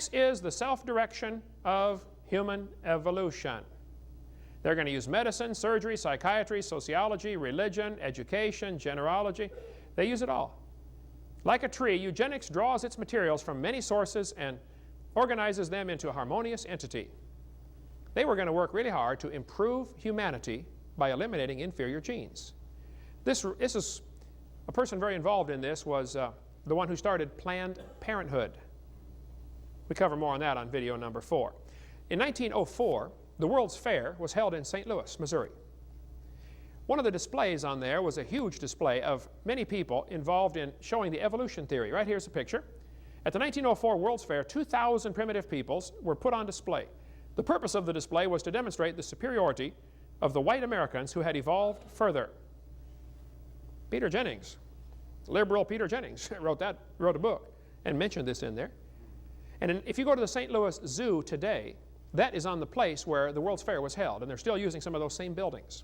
is the self-direction of human evolution. They're going to use medicine, surgery, psychiatry, sociology, religion, education, genealogy. They use it all. Like a tree, eugenics draws its materials from many sources and organizes them into a harmonious entity. They were going to work really hard to improve humanity by eliminating inferior genes. This is a person very involved in this was the one who started Planned Parenthood. We cover more on that on video number 4. In 1904, the World's Fair was held in St. Louis, Missouri. One of the displays on there was a huge display of many people involved in showing the evolution theory. Right here's a picture. At the 1904 World's Fair, 2,000 primitive peoples were put on display. The purpose of the display was to demonstrate the superiority of the white Americans who had evolved further. Peter Jennings, liberal Peter Jennings, wrote a book and mentioned this in there. And if you go to the St. Louis Zoo today, that is on the place where the World's Fair was held, and they're still using some of those same buildings.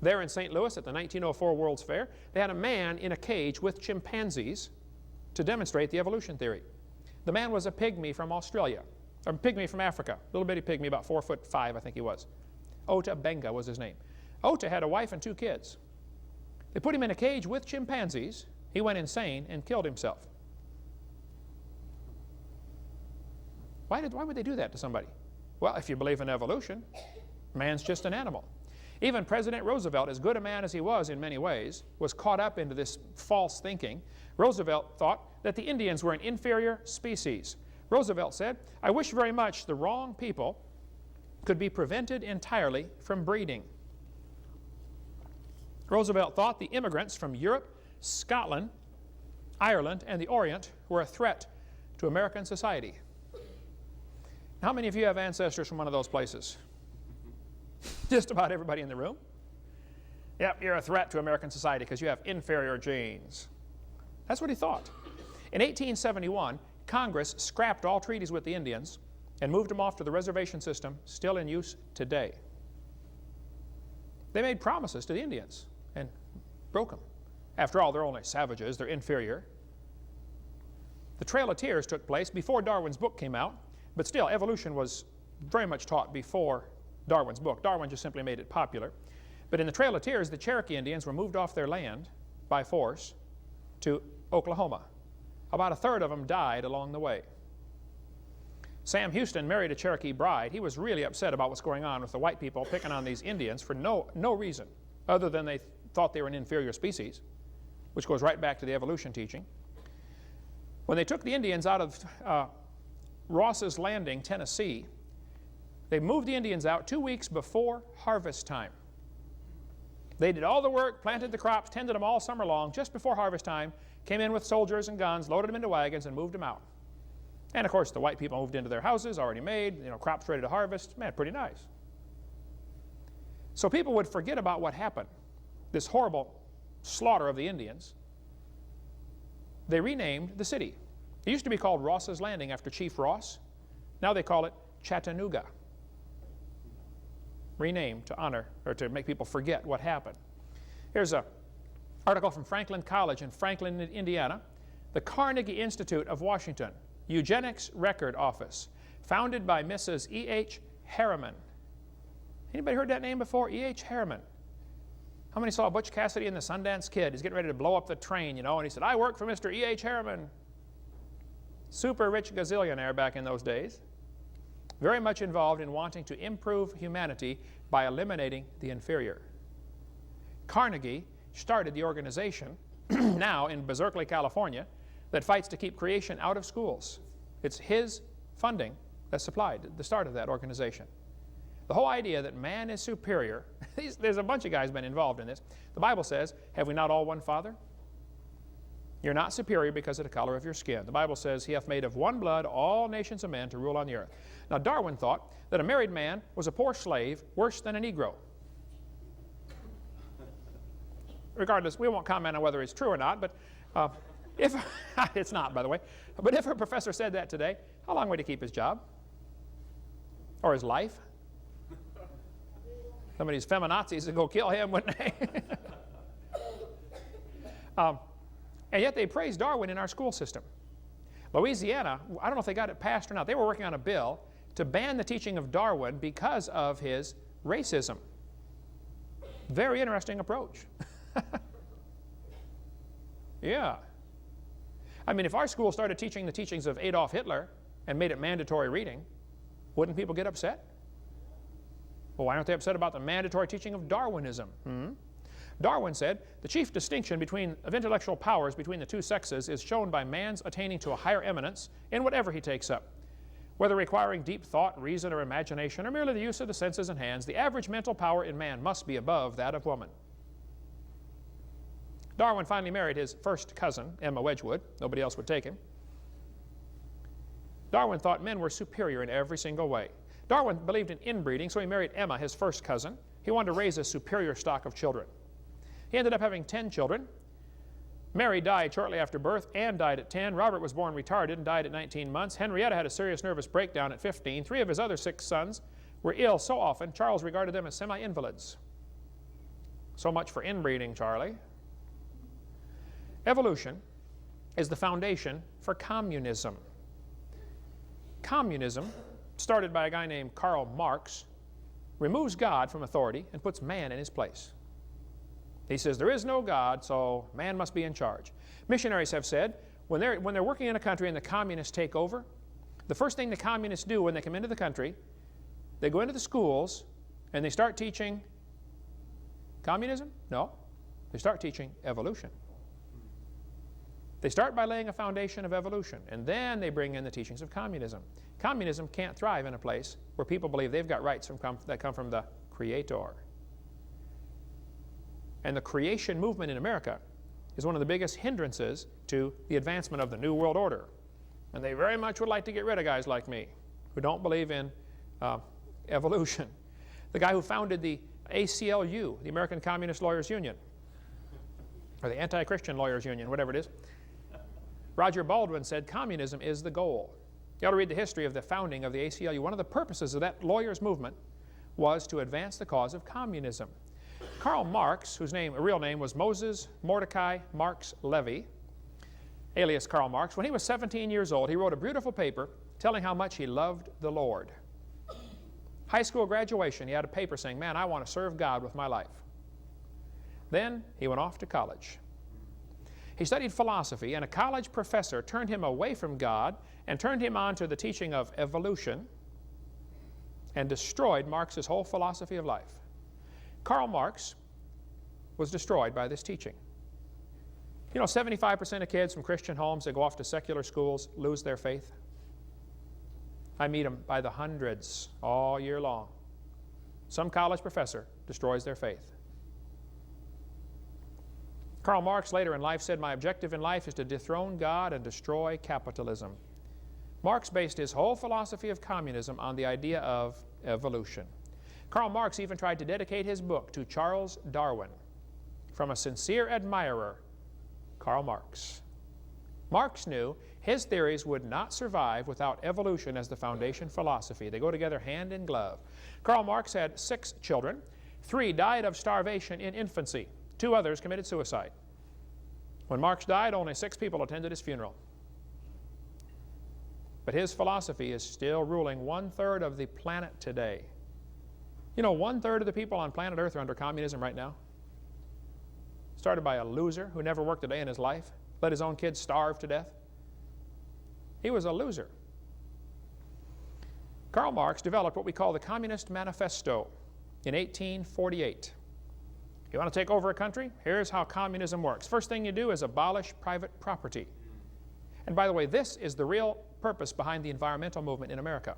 There in St. Louis at the 1904 World's Fair, they had a man in a cage with chimpanzees to demonstrate the evolution theory. The man was a pygmy from Australia, or a pygmy from Africa, a little bitty pygmy, about 4'5", I think he was. Ota Benga was his name. Ota had a wife and 2 kids. They put him in a cage with chimpanzees. He went insane and killed himself. Why would they do that to somebody? Well, if you believe in evolution, man's just an animal. Even President Roosevelt, as good a man as he was in many ways, was caught up into this false thinking. Roosevelt thought that the Indians were an inferior species. Roosevelt said, "I wish very much the wrong people could be prevented entirely from breeding." Roosevelt thought the immigrants from Europe, Scotland, Ireland, and the Orient were a threat to American society. How many of you have ancestors from one of those places? Just about everybody in the room. Yep, you're a threat to American society because you have inferior genes. That's what he thought. In 1871, Congress scrapped all treaties with the Indians and moved them off to the reservation system, still in use today. They made promises to the Indians and broke them. After all, they're only savages, they're inferior. The Trail of Tears took place before Darwin's book came out, but still, evolution was very much taught before Darwin's book. Darwin just simply made it popular. But in the Trail of Tears, the Cherokee Indians were moved off their land by force to Oklahoma. About 1/3 of them died along the way. Sam Houston married a Cherokee bride. He was really upset about what's going on with the white people picking on these Indians for no reason other than they thought they were an inferior species, which goes right back to the evolution teaching. When they took the Indians out of Ross's Landing, Tennessee, they moved the Indians out 2 weeks before harvest time. They did all the work, planted the crops, tended them all summer long. Just before harvest time, came in with soldiers and guns, loaded them into wagons, and moved them out. And of course, the white people moved into their houses, already made, crops ready to harvest. Man, pretty nice. So people would forget about what happened, this horrible slaughter of the Indians. They renamed the city. It used to be called Ross's Landing after Chief Ross. Now they call it Chattanooga. Renamed to honor or to make people forget what happened. Here's an article from Franklin College in Franklin, Indiana. The Carnegie Institute of Washington, Eugenics Record Office, founded by Mrs. E.H. Harriman. Anybody heard that name before? E.H. Harriman. How many saw Butch Cassidy and the Sundance Kid? He's getting ready to blow up the train, and he said, "I work for Mr. E.H. Harriman." Super rich gazillionaire back in those days. Very much involved in wanting to improve humanity by eliminating the inferior. Carnegie started the organization now in Berkeley, California, that fights to keep creation out of schools. It's his funding that supplied the start of that organization. The whole idea that man is superior, there's a bunch of guys been involved in this. The Bible says, have we not all one Father? You're not superior because of the color of your skin. The Bible says, He hath made of one blood all nations of men to rule on the earth. Now Darwin thought that a married man was a poor slave, worse than a Negro. Regardless, we won't comment on whether it's true or not, but if it's not, by the way. But if a professor said that today, how long would he keep his job? Or his life? Some of these feminazis would go kill him, wouldn't they? And yet they praise Darwin in our school system. Louisiana, I don't know if they got it passed or not. They were working on a bill to ban the teaching of Darwin because of his racism. Very interesting approach. Yeah. I mean, if our school started teaching the teachings of Adolf Hitler and made it mandatory reading, wouldn't people get upset? Well, why aren't they upset about the mandatory teaching of Darwinism? Darwin said, the chief distinction of intellectual powers between the two sexes is shown by man's attaining to a higher eminence in whatever he takes up. Whether requiring deep thought, reason, or imagination, or merely the use of the senses and hands, the average mental power in man must be above that of woman. Darwin finally married his first cousin, Emma Wedgwood. Nobody else would take him. Darwin thought men were superior in every single way. Darwin believed in inbreeding, so he married Emma, his first cousin. He wanted to raise a superior stock of children. He ended up having 10 children. Mary died shortly after birth. Anne died at 10. Robert was born retarded and died at 19 months. Henrietta had a serious nervous breakdown at 15. 3 of his other 6 sons were ill so often, Charles regarded them as semi-invalids. So much for inbreeding, Charlie. Evolution is the foundation for communism. Communism, started by a guy named Karl Marx, removes God from authority and puts man in his place. He says there is no God, so man must be in charge. Missionaries have said when they're working in a country and the communists take over, the first thing the communists do when they come into the country, they go into the schools and they start teaching communism? No, they start teaching evolution. They start by laying a foundation of evolution, and then they bring in the teachings of communism. Communism can't thrive in a place where people believe they've got rights that come from the Creator. And the creation movement in America is one of the biggest hindrances to the advancement of the New World Order. And they very much would like to get rid of guys like me who don't believe in evolution. The guy who founded the ACLU, the American Communist Lawyers Union, or the Anti-Christian Lawyers Union, whatever it is, Roger Baldwin said communism is the goal. You ought to read the history of the founding of the ACLU. One of the purposes of that lawyers' movement was to advance the cause of communism. Karl Marx, whose real name was Moses Mordecai Marx Levy, alias Karl Marx, when he was 17 years old, he wrote a beautiful paper telling how much he loved the Lord. High school graduation, he had a paper saying, man, I want to serve God with my life. Then he went off to college. He studied philosophy, and a college professor turned him away from God and turned him on to the teaching of evolution and destroyed Marx's whole philosophy of life. Karl Marx was destroyed by this teaching. You know, 75% of kids from Christian homes that go off to secular schools lose their faith. I meet them by the hundreds all year long. Some college professor destroys their faith. Karl Marx later in life said, my objective in life is to dethrone God and destroy capitalism. Marx based his whole philosophy of communism on the idea of evolution. Karl Marx even tried to dedicate his book to Charles Darwin, from a sincere admirer, Karl Marx. Marx knew his theories would not survive without evolution as the foundation philosophy. They go together hand in glove. Karl Marx had 6 children. 3 died of starvation in infancy. 2 others committed suicide. When Marx died, only 6 people attended his funeral. But his philosophy is still ruling 1/3 of the planet today. You know, 1/3 of the people on planet Earth are under communism right now. Started by a loser who never worked a day in his life, let his own kids starve to death. He was a loser. Karl Marx developed what we call the Communist Manifesto in 1848. You want to take over a country? Here's how communism works. First thing you do is abolish private property. And by the way, this is the real purpose behind the environmental movement in America.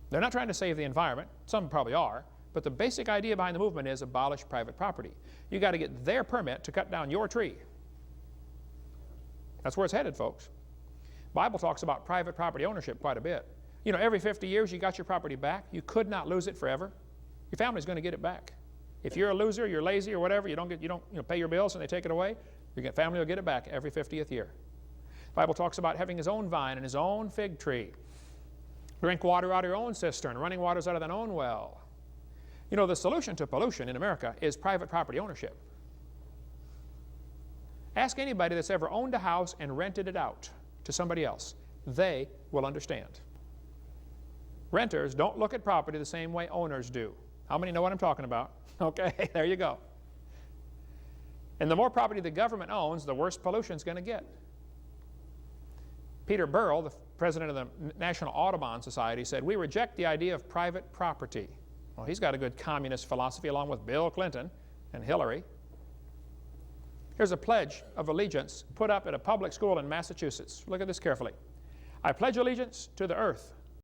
They're not trying to save the environment. Some probably are. But the basic idea behind the movement is abolish private property. You got to get their permit to cut down your tree. That's where it's headed, folks. The Bible talks about private property ownership quite a bit. You know, every 50 years you got your property back. You could not lose it forever. Your family's going to get it back. If you're a loser, you're lazy or whatever, you don't pay your bills and they take it away, your family will get it back every 50th year. The Bible talks about having his own vine and his own fig tree. Drink water out of your own cistern, running waters out of thine own well. You know, the solution to pollution in America is private property ownership. Ask anybody that's ever owned a house and rented it out to somebody else. they will understand. Renters don't look at property the same way owners do. How many know what I'm talking about? Okay, there you go. And the more property the government owns, the worse pollution is going to get. Peter Burrell, the president of the National Audubon Society, said, "We reject the idea of private property." Well, he's got a good communist philosophy along with Bill Clinton and Hillary. Here's a pledge of allegiance put up at a public school in Massachusetts. Look at this carefully. "I pledge allegiance to the earth,